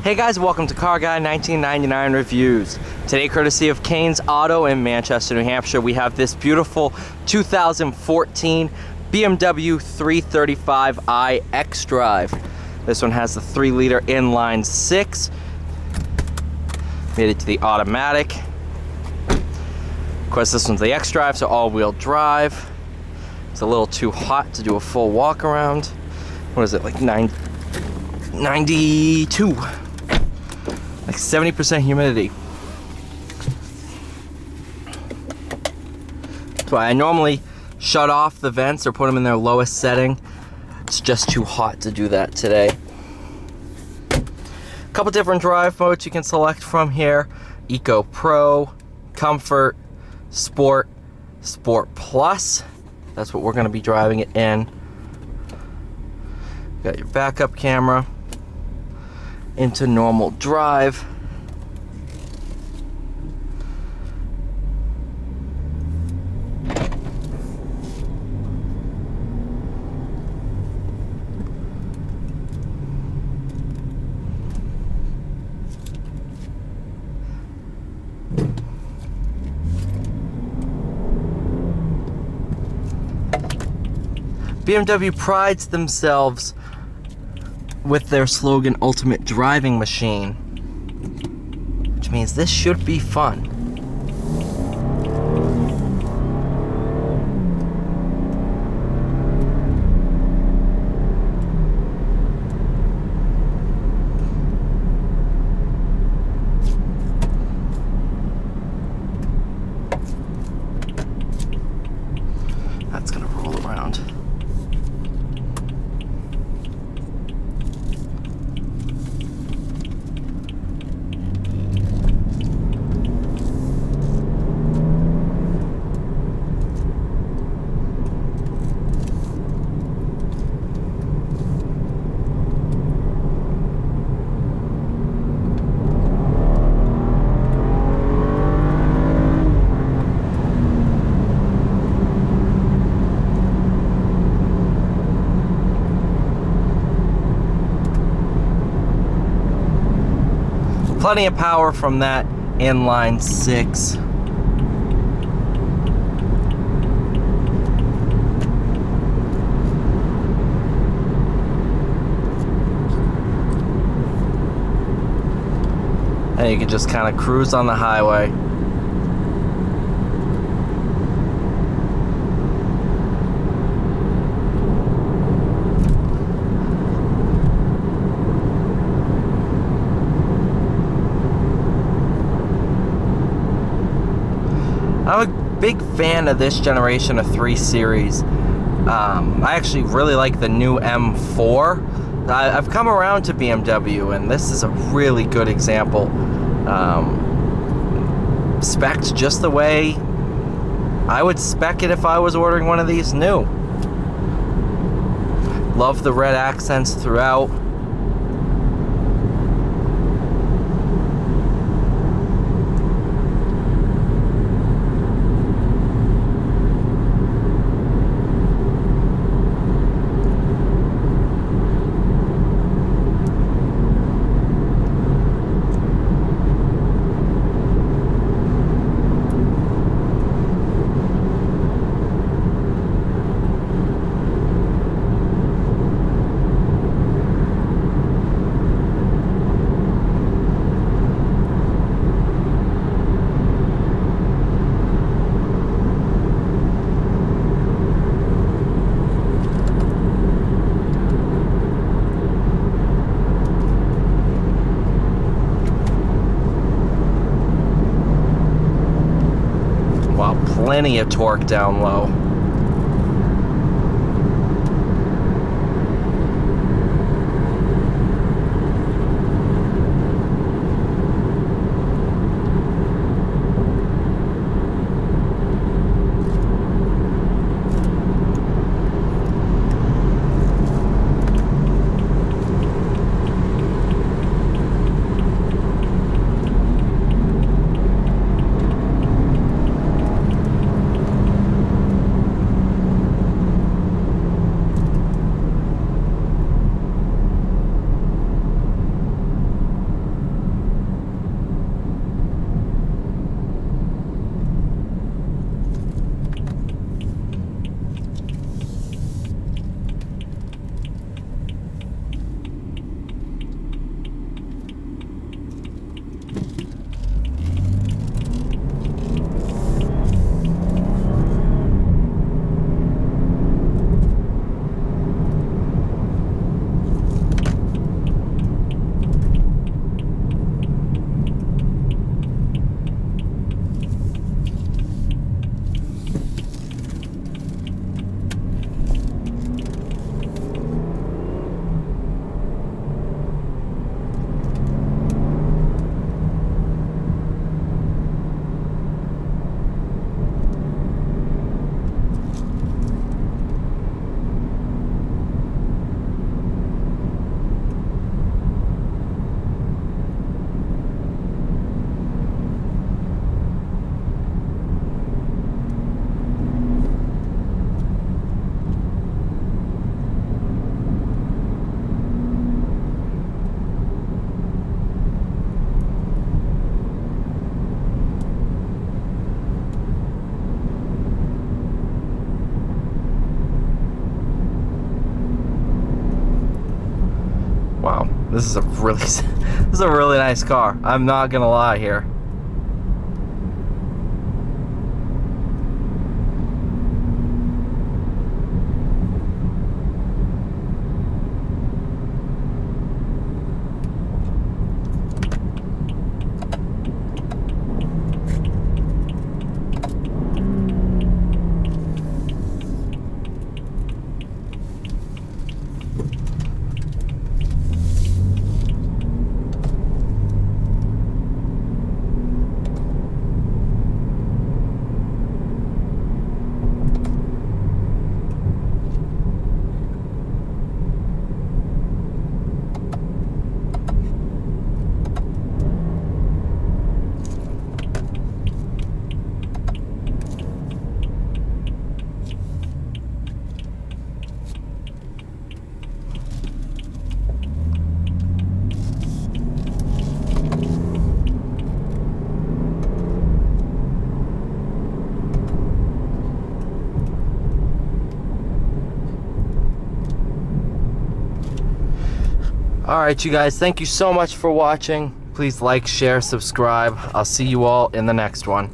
Hey guys, welcome to Car Guy 1999 Reviews. Today, courtesy of Kane's Auto in Manchester, New Hampshire, we have this beautiful 2014 BMW 335i X-Drive. This one has the 3-liter inline 6. Made it to the automatic. Of course, this one's the X-Drive, so all-wheel drive. It's a little too hot to do a full walk around. What is it, like 92? Like 70% humidity. That's why I normally shut off the vents or put them in their lowest setting. It's just too hot to do that today. A couple different drive modes you can select from here. Eco Pro, Comfort, Sport, Sport Plus. That's what we're going to be driving it in. Got your backup camera. Into normal drive. BMW prides themselves with their slogan, Ultimate Driving Machine, which means this should be fun. That's gonna roll around. Plenty of power from that inline 6. And you can just kind of cruise on the highway. I'm a big fan of this generation of 3 Series. I actually really like the new M4. I've come around to BMW, and this is a really good example. Spec'd just the way I would spec it if I was ordering one of these new. Love the red accents throughout. Plenty of torque down low. This is a really, this is a really nice car. I'm not gonna lie here. Alright, you guys, thank you so much for watching. Please like, share, subscribe. I'll see you all in the next one.